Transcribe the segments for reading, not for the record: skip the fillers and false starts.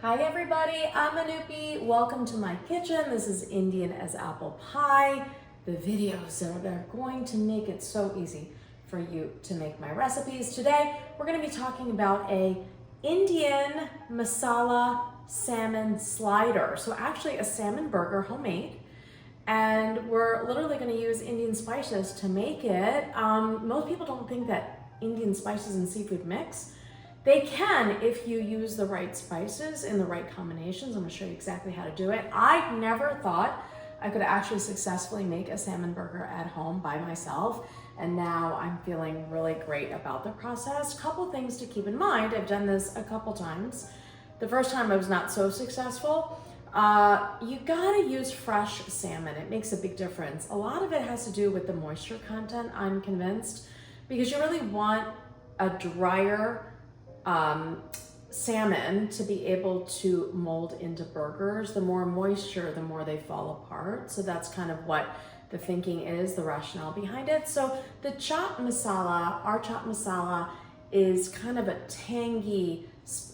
Hi everybody, I'm Anupi. Welcome to my kitchen. This is Indian as apple pie. The videos that are going to make it so easy for you to make my recipes. Today, we're going to be talking about a Indian masala salmon slider. So actually a salmon burger, homemade. And we're literally going to use Indian spices to make it. Most people don't think that Indian spices and seafood mix. They can if you use the right spices in the right combinations. I'm gonna show you exactly how to do it. I never thought I could actually successfully make a salmon burger at home by myself. And now I'm feeling really great about the process. Couple things to keep in mind. I've done this a couple times. The first time I was not so successful. You gotta use fresh salmon. It makes a big difference. A lot of it has to do with the moisture content, I'm convinced, because you really want a drier salmon to be able to mold into burgers. The more moisture, the more they fall apart. So that's kind of what the thinking is, the rationale behind it. So the chaat masala, our chaat masala, is kind of a tangy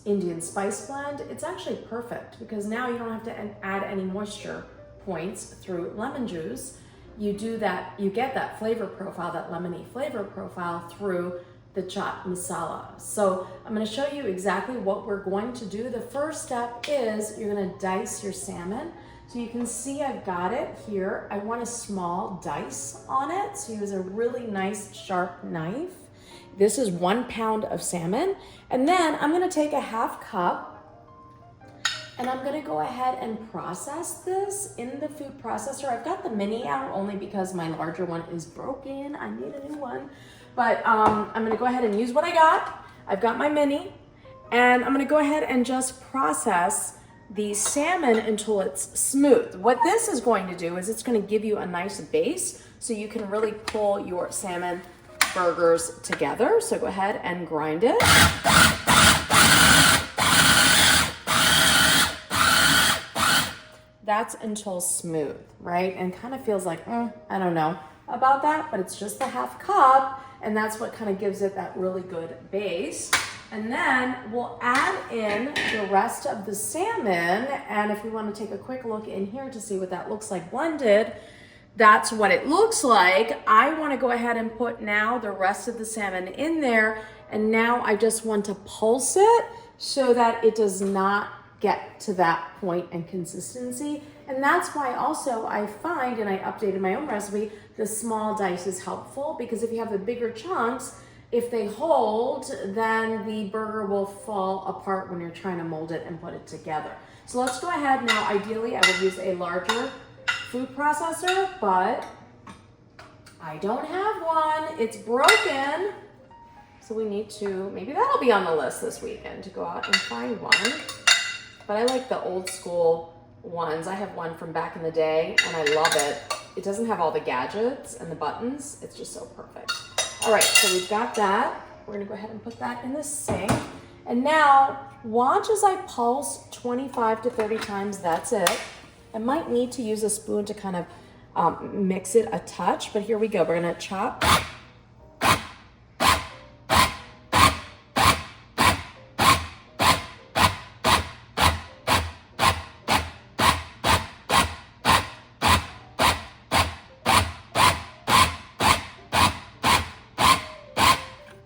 Indian spice blend. It's actually perfect because now you don't have to add any moisture points through lemon juice. You do that, you get that flavor profile, that lemony flavor profile through the chaat masala. So I'm going to show you exactly what we're going to do. The first step is you're going to dice your salmon. So you can see I've got it here. I want a small dice on it. So use a really nice sharp knife. This is 1 pound of salmon. And then I'm going to take a half cup and I'm going to go ahead and process this in the food processor. I've got the mini out only because my larger one is broken. I need a new one. But I'm gonna go ahead and use what I got. I've got my mini, and I'm gonna go ahead and just process the salmon until it's smooth. What this is going to do is it's gonna give you a nice base so you can really pull your salmon burgers together. So go ahead and grind it. That's until smooth, right? And kind of feels like, I don't know about that, but it's just a half cup. And that's what kind of gives it that really good base. And then we'll add in the rest of the salmon. And if we want to take a quick look in here to see what that looks like blended, that's what it looks like. I want to go ahead and put now the rest of the salmon in there. And now I just want to pulse it so that it does not get to that point and consistency. And that's why also I find, and I updated my own recipe, the small dice is helpful because if you have the bigger chunks, if they hold, then the burger will fall apart when you're trying to mold it and put it together. So let's go ahead now. Ideally, I would use a larger food processor, but I don't have one. It's broken. So we need to, maybe that'll be on the list this weekend to go out and find one. But I like the old school ones. I have one from back in the day and I love it. It doesn't have all the gadgets and the buttons. It's just so perfect. All right, so we've got that. We're gonna go ahead and put that in the sink. And now watch as I pulse 25 to 30 times, that's it. I might need to use a spoon to kind of mix it a touch, but here we go. We're gonna chop.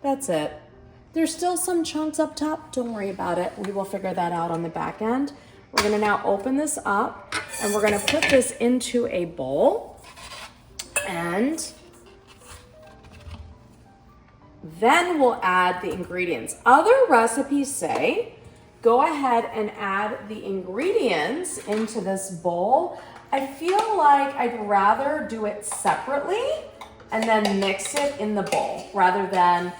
That's it. There's still some chunks up top. Don't worry about it. We will figure that out on the back end. We're gonna now open this up and we're gonna put this into a bowl. And then we'll add the ingredients. Other recipes say, go ahead and add the ingredients into this bowl. I feel like I'd rather do it separately and then mix it in the bowl rather than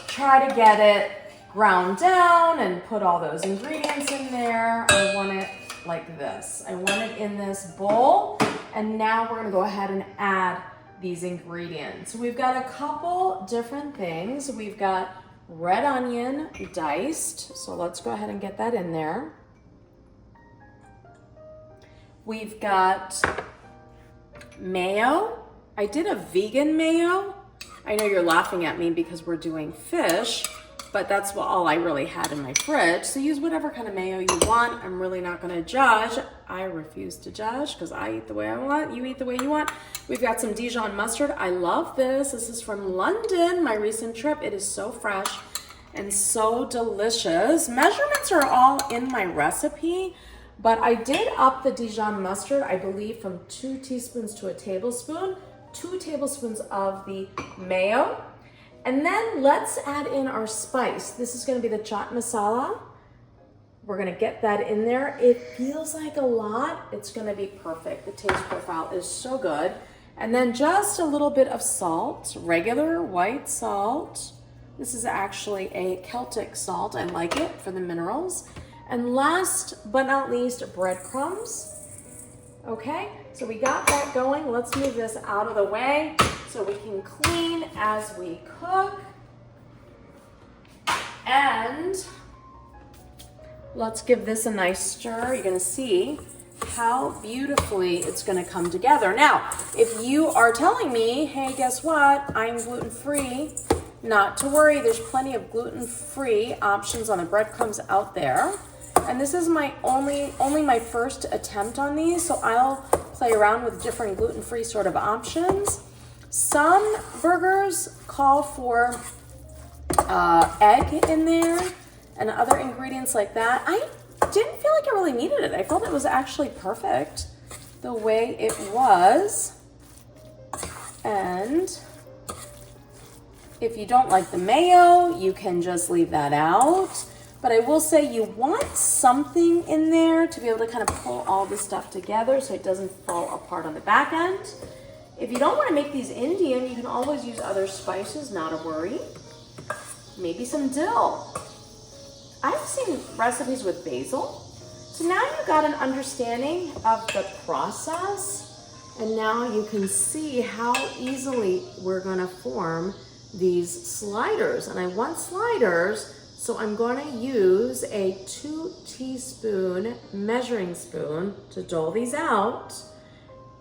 try to get it ground down and put all those ingredients in there. I want it like this. I want it in this bowl. And now we're gonna go ahead and add these ingredients. We've got a couple different things. We've got red onion diced. So let's go ahead and get that in there. We've got mayo. I did a vegan mayo. I know you're laughing at me because we're doing fish, but that's all I really had in my fridge. So use whatever kind of mayo you want. I'm really not gonna judge. I refuse to judge because I eat the way I want, you eat the way you want. We've got some Dijon mustard. I love this. This is from London, my recent trip. It is so fresh and so delicious. Measurements are all in my recipe, but I did up the Dijon mustard, I believe, from 2 teaspoons to a tablespoon, 2 tablespoons of the mayo. And then let's add in our spice. This is gonna be the chaat masala. We're gonna get that in there. It feels like a lot. It's gonna be perfect. The taste profile is so good. And then just a little bit of salt, regular white salt. This is actually a Celtic salt. I like it for the minerals. And last but not least, breadcrumbs. Okay, so we got that going. Let's move this out of the way so we can clean as we cook. And let's give this a nice stir. You're gonna see how beautifully it's gonna come together. Now, if you are telling me, hey, guess what? I'm gluten-free, not to worry, there's plenty of gluten-free options on the breadcrumbs out there. And this is my only my first attempt on these, so I'll play around with different gluten-free sort of options. Some burgers call for egg in there and other ingredients like that. I didn't feel like I really needed it. I felt it was actually perfect the way it was. And if you don't like the mayo, you can just leave that out. But I will say you want something in there to be able to kind of pull all this stuff together so it doesn't fall apart on the back end. If you don't want to make these Indian, you can always use other spices, not a worry. Maybe some dill. I've seen recipes with basil. So now you've got an understanding of the process, and now you can see how easily we're gonna form these sliders. And I want sliders, so I'm gonna use a 2 teaspoon measuring spoon to dole these out.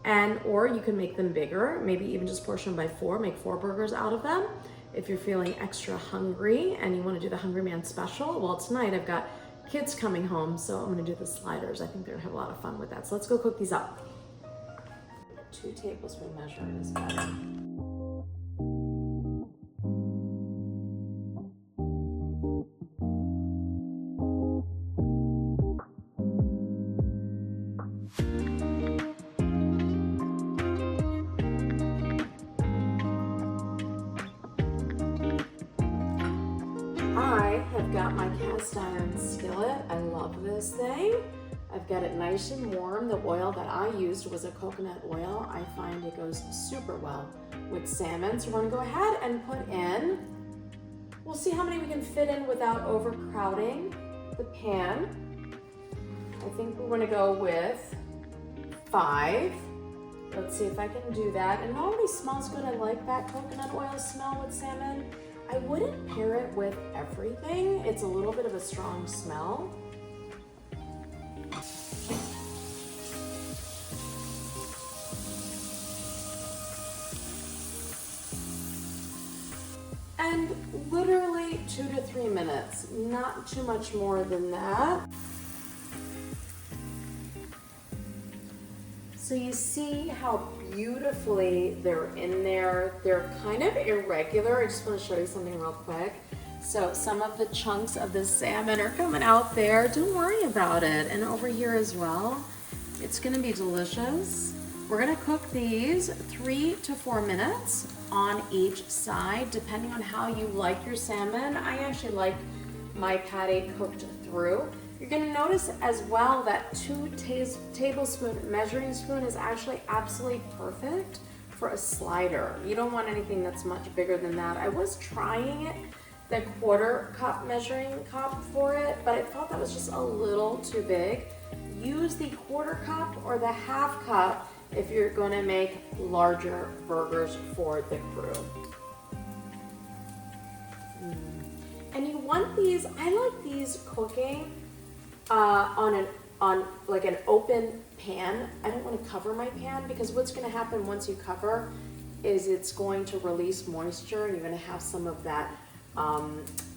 And, or you can make them bigger, maybe even just portion them by 4, make 4 burgers out of them. If you're feeling extra hungry and you want to do the Hungry Man special, well, tonight I've got kids coming home, so I'm going to do the sliders. I think they're going to have a lot of fun with that. So let's go cook these up. 2 tablespoon measure is better. I've got my cast iron skillet. I love this thing. I've got it nice and warm. The oil that I used was a coconut oil. I find it goes super well with salmon. So we're gonna go ahead and put in, we'll see how many we can fit in without overcrowding the pan. I think we're gonna go with 5. Let's see if I can do that. And it already smells good. I like that coconut oil smell with salmon. I wouldn't pair it with everything. It's a little bit of a strong smell. And literally 2 to 3 minutes, not too much more than that. So you see how beautifully they're in there. They're kind of irregular. I just want to show you something real quick. So some of the chunks of the salmon are coming out there. Don't worry about it. And over here as well. It's gonna be delicious. We're gonna cook these 3 to 4 minutes on each side, depending on how you like your salmon. I actually like my patty cooked through. You're gonna notice as well that 2 tablespoon measuring spoon is actually absolutely perfect for a slider. You don't want anything that's much bigger than that. I was trying it, the 1/4 cup measuring cup for it, but I thought that was just a little too big. Use the 1/4 cup or the 1/2 cup if you're gonna make larger burgers for the crew. And you want these, I like these cooking on like an open pan. I don't want to cover my pan because what's going to happen once you cover is it's going to release moisture and you're going to have some of that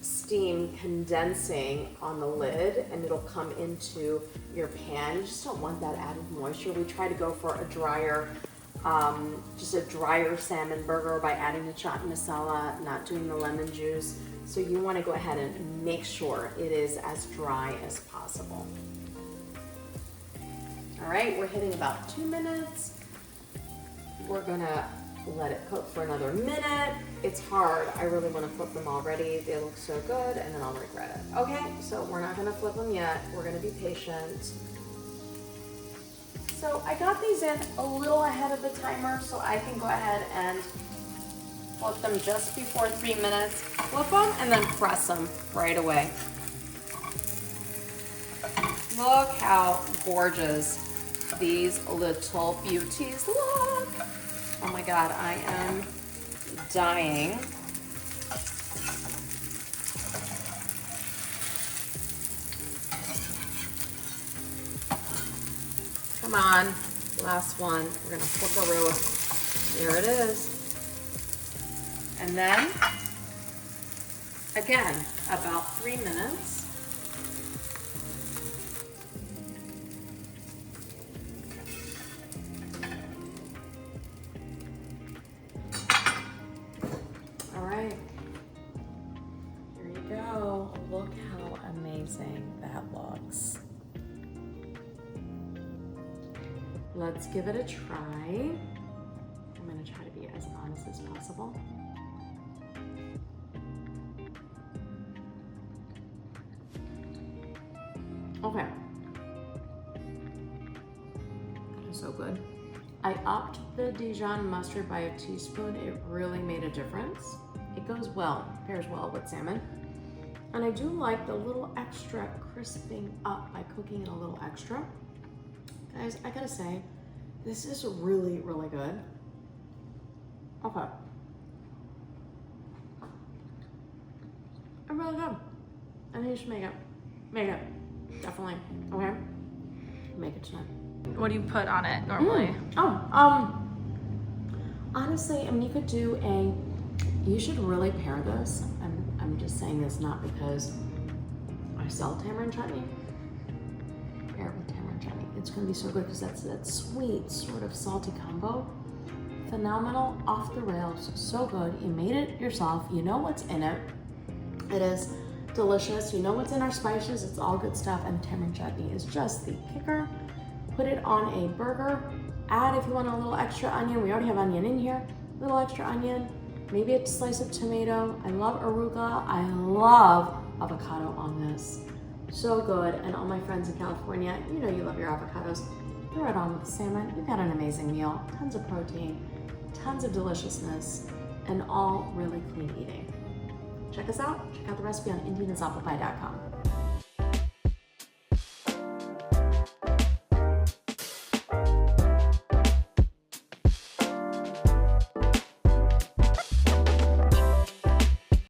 steam condensing on the lid, and it'll come into your pan. You just don't want that added moisture. We try to go for a drier, just a drier salmon burger by adding the chaat masala, not doing the lemon juice. So you want to go ahead and make sure it is as dry as possible. All right, we're hitting about 2 minutes. We're gonna let it cook for another minute. It's hard. I really want to flip them already. They look so good, and then I'll regret it. Okay, so we're not gonna flip them yet. We're gonna be patient. So I got these in a little ahead of the timer, so I can go ahead and flip them just before 3 minutes. Flip them and then press them right away. Look how gorgeous these little beauties look. Oh my God, I am dying. Come on, last one. We're gonna flip-a-roo. There it is. And then, again, about 3 minutes. All right, here you go. Look how amazing that looks. Let's give it a try. I'm gonna try to be as honest as possible. Okay. It's so good. I upped the Dijon mustard by a teaspoon. It really made a difference. It goes well, pairs well with salmon. And I do like the little extra crisping up by cooking it a little extra. Guys, I gotta say, this is really, really good. Okay. I'm really good. I think you should make it. Make it. Definitely. Okay. Make it tonight. What do you put on it normally? Honestly, I mean, you could do you should really pair this. I'm just saying this not because I sell tamarind chutney. Pair it with tamarind chutney. It's gonna be so good because that's that sweet, sort of salty combo. Phenomenal, off the rails, so good. You made it yourself. You know what's in it. It is delicious. You know what's in our spices. It's all good stuff, and tamarind chutney is just the kicker. Put it on a burger. Add, if you want, a little extra onion. We already have onion in here. A little extra onion. Maybe a slice of tomato. I love arugula. I love avocado on this. So good. And all my friends in California, you know you love your avocados. Throw it on with the salmon. You've got an amazing meal. Tons of protein, tons of deliciousness, and all really clean eating. Check us out. Check out the recipe on IndianAsApplePie.com.